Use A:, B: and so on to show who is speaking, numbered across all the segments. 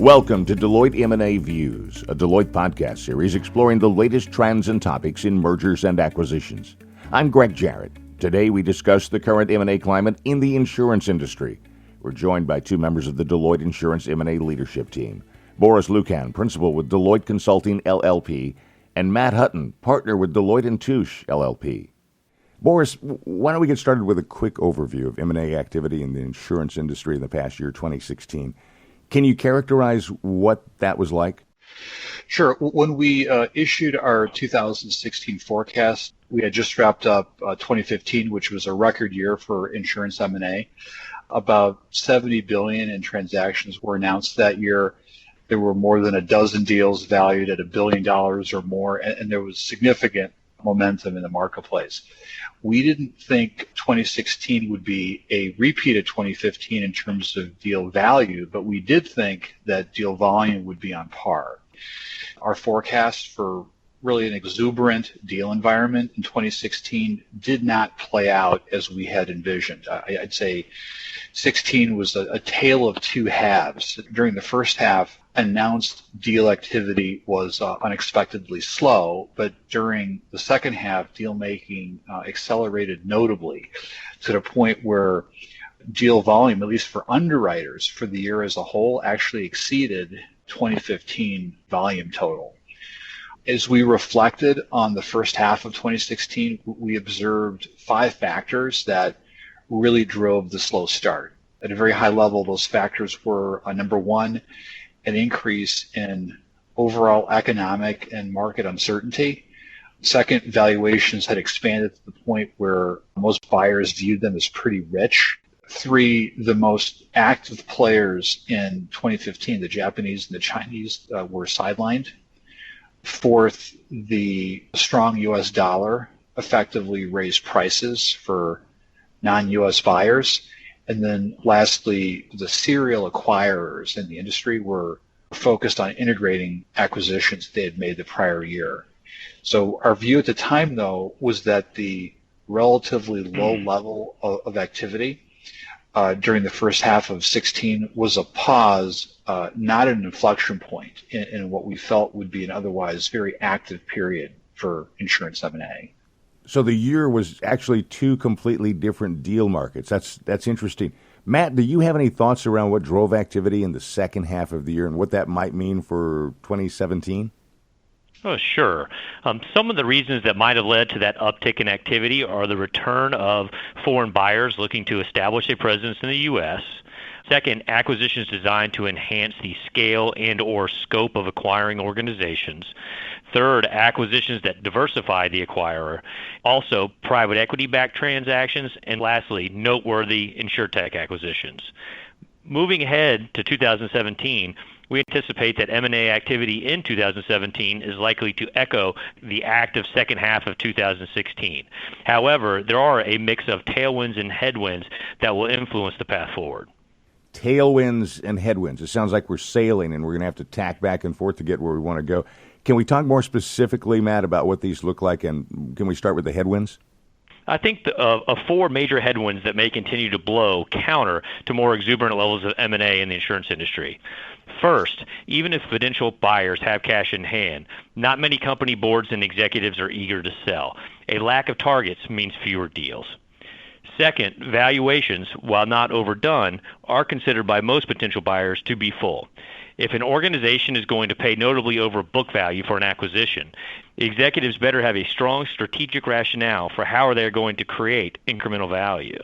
A: Welcome to Deloitte M&A Views, a Deloitte podcast series exploring the latest trends and topics in mergers and acquisitions. I'm Greg Jarrett. Today we discuss the current M&A climate in the insurance industry. We're joined by two members of the Deloitte Insurance M&A leadership team, Boris Lukan, principal with Deloitte Consulting LLP, and Matt Hutton, partner with Deloitte & Touche LLP. Boris, why don't we get started with a quick overview of M&A activity in the insurance industry in the past year, 2016. Can you characterize what that was like?
B: Sure. When we issued our 2016 forecast, we had just wrapped up 2015, which was a record year for insurance M&A. About $70 billion in transactions were announced that year. There were more than a dozen deals valued at $1 billion or more, and there was significant momentum in the marketplace. We didn't think 2016 would be a repeat of 2015 in terms of deal value, but we did think that deal volume would be on par. Our forecast for really an exuberant deal environment in 2016 did not play out as we had envisioned. I'd say 16 was a tale of two halves. During the first half, announced deal activity was unexpectedly slow, but during the second half, deal making accelerated notably to the point where deal volume, at least for underwriters for the year as a whole, actually exceeded 2015 volume total. As we reflected on the first half of 2016, we observed 5 factors that really drove the slow start. At a very high level, those factors were, number one, an increase in overall economic and market uncertainty. Second, valuations had expanded to the point where most buyers viewed them as pretty rich. 3, the most active players in 2015, the Japanese and the Chinese, were sidelined. 4th, the strong U.S. dollar effectively raised prices for non-U.S. buyers. And then lastly, the serial acquirers in the industry were focused on integrating acquisitions they had made the prior year. So our view at the time, though, was that the relatively low level of activity during the first half of 16 was a pause, not an inflection point in what we felt would be an otherwise very active period for insurance M&A.
A: So the year was actually 2 completely different deal markets. That's interesting. Matt, do you have any thoughts around what drove activity in the second half of the year and what that might mean for 2017?
C: Oh, sure. Some of the reasons that might have led to that uptick in activity are the return of foreign buyers looking to establish a presence in the U.S. Second, acquisitions designed to enhance the scale and or scope of acquiring organizations. Third, acquisitions that diversify the acquirer. Also, private equity-backed transactions. And lastly, noteworthy insurtech acquisitions. Moving ahead to 2017, we anticipate that M&A activity in 2017 is likely to echo the active second half of 2016. However, there are a mix of tailwinds and headwinds that will influence the path forward.
A: Tailwinds and headwinds. It sounds like we're sailing and we're going to have to tack back and forth to get where we want to go. Can we talk more specifically, Matt, about what these look like, and can we start with the headwinds?
C: I think of 4 major headwinds that may continue to blow counter to more exuberant levels of M&A in the insurance industry. First, even if potential buyers have cash in hand, not many company boards and executives are eager to sell. A lack of targets means fewer deals. Second, valuations, while not overdone, are considered by most potential buyers to be full. If an organization is going to pay notably over book value for an acquisition, executives better have a strong strategic rationale for how they're going to create incremental value.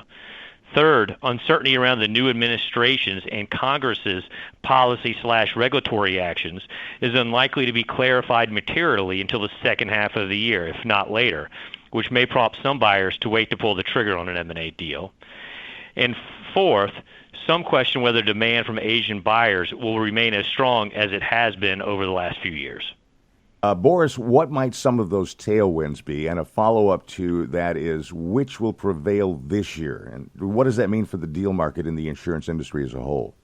C: Third, uncertainty around the new administration's and Congress's policy/regulatory actions is unlikely to be clarified materially until the second half of the year, if not later, which may prompt some buyers to wait to pull the trigger on an M&A deal. And fourth, some question whether demand from Asian buyers will remain as strong as it has been over the last few years.
A: Boris, what might some of those tailwinds be? And a follow-up to that is, which will prevail this year? And what does that mean for the deal market in the insurance industry as a whole?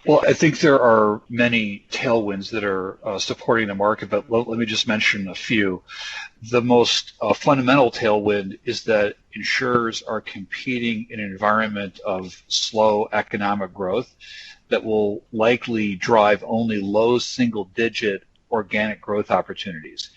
B: Well, I think there are many tailwinds that are supporting the market, but let me just mention a few. The most fundamental tailwind is that insurers are competing in an environment of slow economic growth. that will likely drive only low single-digit organic growth opportunities.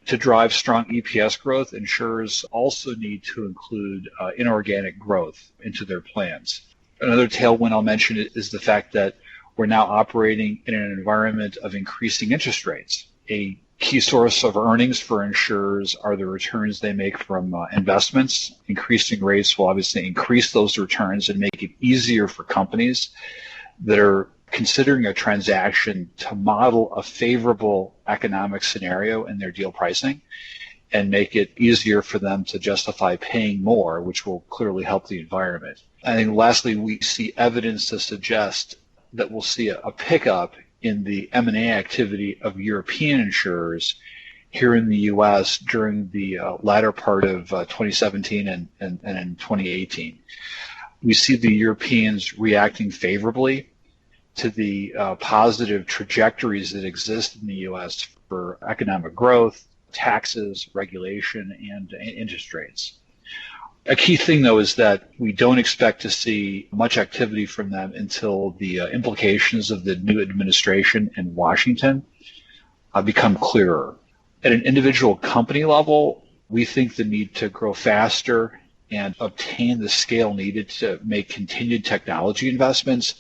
B: To drive strong EPS growth, insurers also need to include inorganic growth into their plans. Another tailwind I'll mention is the fact that we're now operating in an environment of increasing interest rates. A key source of earnings for insurers are the returns they make from investments. Increasing rates will obviously increase those returns and make it easier for companies that are considering a transaction to model a favorable economic scenario in their deal pricing and make it easier for them to justify paying more, which will clearly help the environment. I think lastly, we see evidence to suggest that we'll see a pickup in the M&A activity of European insurers here in the U.S. during the latter part of 2017 and in 2018. We see the Europeans reacting favorably to the positive trajectories that exist in the U.S. for economic growth, taxes, regulation, and interest rates. A key thing, though, is that we don't expect to see much activity from them until the implications of the new administration in Washington become clearer. At an individual company level, we think the need to grow faster and obtain the scale needed to make continued technology investments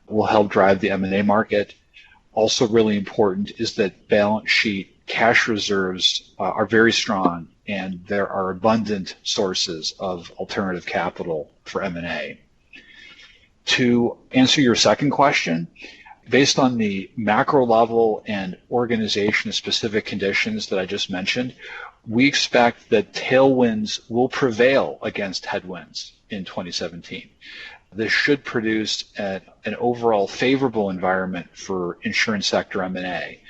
B: will help drive the M&A market. Also really important is that balance sheet cash reserves are very strong, and there are abundant sources of alternative capital for M&A. To answer your second question, based on the macro level and organization-specific conditions that I just mentioned, we expect that tailwinds will prevail against headwinds in 2017. This should produce an overall favorable environment for insurance sector M&A.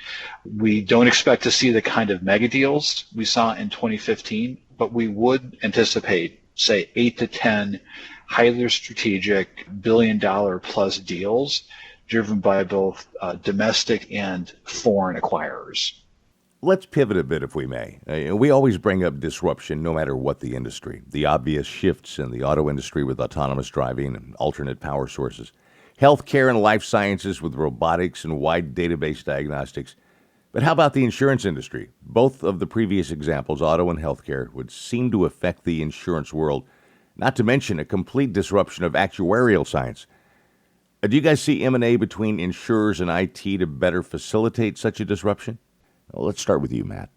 B: We don't expect to see the kind of mega deals we saw in 2015, but we would anticipate, say, 8 to 10 highly strategic billion-dollar-plus deals driven by both domestic and foreign acquirers.
A: Let's pivot a bit, if we may. We always bring up disruption no matter what the industry. The obvious shifts in the auto industry with autonomous driving and alternate power sources. Healthcare and life sciences with robotics and wide database diagnostics. But how about the insurance industry? Both of the previous examples, auto and healthcare, would seem to affect the insurance world, not to mention a complete disruption of actuarial science. Do you guys see M&A between insurers and IT to better facilitate such a disruption? Well, let's start with you, Matt.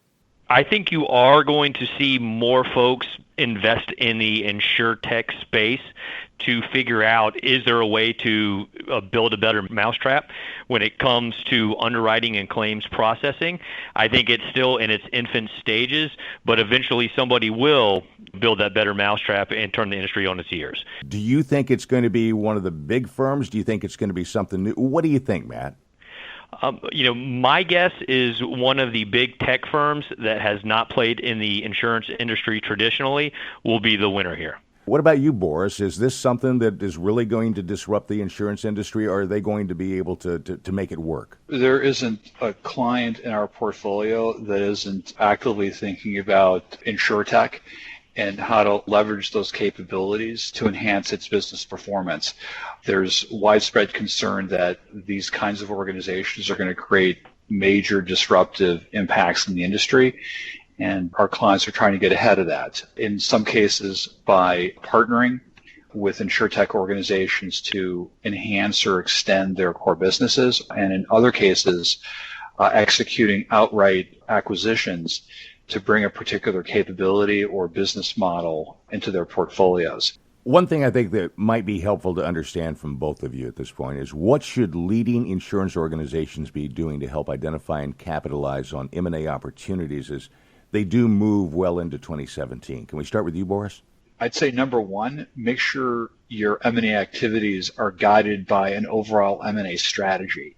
C: I think you are going to see more folks invest in the insurtech space to figure out, is there a way to build a better mousetrap when it comes to underwriting and claims processing. I think it's still in its infant stages, but eventually somebody will build that better mousetrap and turn the industry on its ears.
A: Do you think it's going to be one of the big firms? Do you think it's going to be something new? What do you think, Matt?
C: My guess is one of the big tech firms that has not played in the insurance industry traditionally will be the winner here.
A: What about you, Boris? Is this something that is really going to disrupt the insurance industry, or are they going to be able to make it work?
B: There isn't a client in our portfolio that isn't actively thinking about insurtech and how to leverage those capabilities to enhance its business performance. There's widespread concern that these kinds of organizations are going to create major disruptive impacts in the industry, and our clients are trying to get ahead of that. In some cases, by partnering with insurtech organizations to enhance or extend their core businesses, and in other cases, executing outright acquisitions to bring a particular capability or business model into their portfolios.
A: One thing I think that might be helpful to understand from both of you at this point is, what should leading insurance organizations be doing to help identify and capitalize on M&A opportunities as they do move well into 2017? Can we start with you, Boris?
B: I'd say number one, make sure your M&A activities are guided by an overall M&A strategy.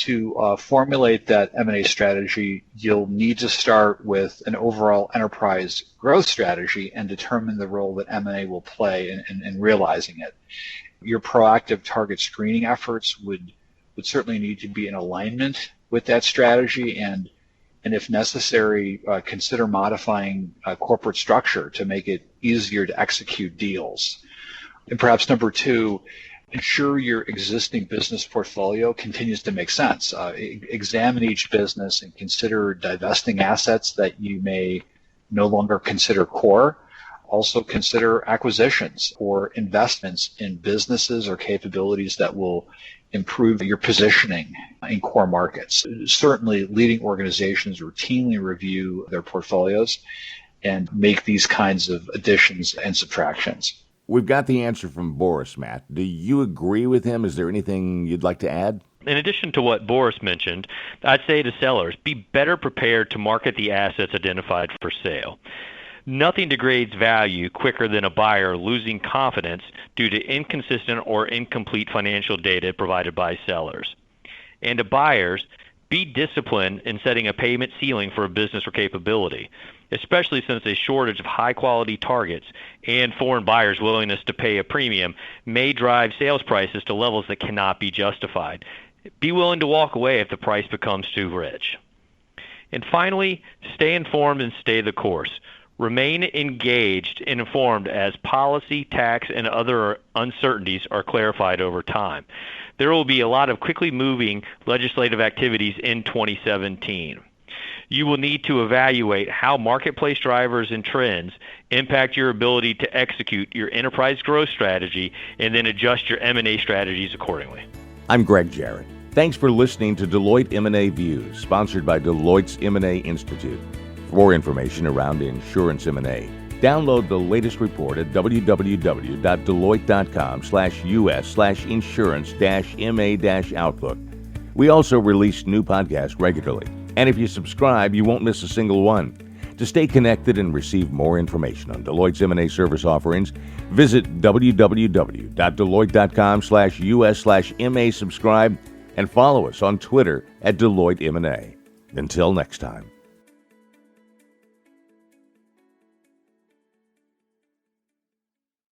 B: To formulate that M&A strategy, you'll need to start with an overall enterprise growth strategy and determine the role that M&A will play in realizing it. Your proactive target screening efforts would certainly need to be in alignment with that strategy, and if necessary, consider modifying corporate structure to make it easier to execute deals. And perhaps number two, ensure your existing business portfolio continues to make sense. Examine each business and consider divesting assets that you may no longer consider core. Also consider acquisitions or investments in businesses or capabilities that will improve your positioning in core markets. Certainly, leading organizations routinely review their portfolios and make these kinds of additions and subtractions.
A: We've got the answer from Boris, Matt. Do you agree with him? Is there anything you'd like to add?
C: In addition to what Boris mentioned, I'd say to sellers, be better prepared to market the assets identified for sale. Nothing degrades value quicker than a buyer losing confidence due to inconsistent or incomplete financial data provided by sellers. And to buyers, be disciplined in setting a payment ceiling for a business or capability, especially since a shortage of high-quality targets and foreign buyers' willingness to pay a premium may drive sales prices to levels that cannot be justified. Be willing to walk away if the price becomes too rich. And finally, stay informed and stay the course. Remain engaged and informed as policy, tax, and other uncertainties are clarified over time. There will be a lot of quickly moving legislative activities in 2017. You will need to evaluate how marketplace drivers and trends impact your ability to execute your enterprise growth strategy and then adjust your M&A strategies accordingly.
A: I'm Greg Jarrett. Thanks for listening to Deloitte M&A Views, sponsored by Deloitte's M&A Institute. For more information around insurance M&A, download the latest report at www.deloitte.com/us/insurance-ma-outlook. We also release new podcasts regularly, and if you subscribe, you won't miss a single one. To stay connected and receive more information on Deloitte's M&A service offerings, visit www.deloitte.com/us/ma-subscribe and follow us on Twitter at Deloitte M&A. Until next time.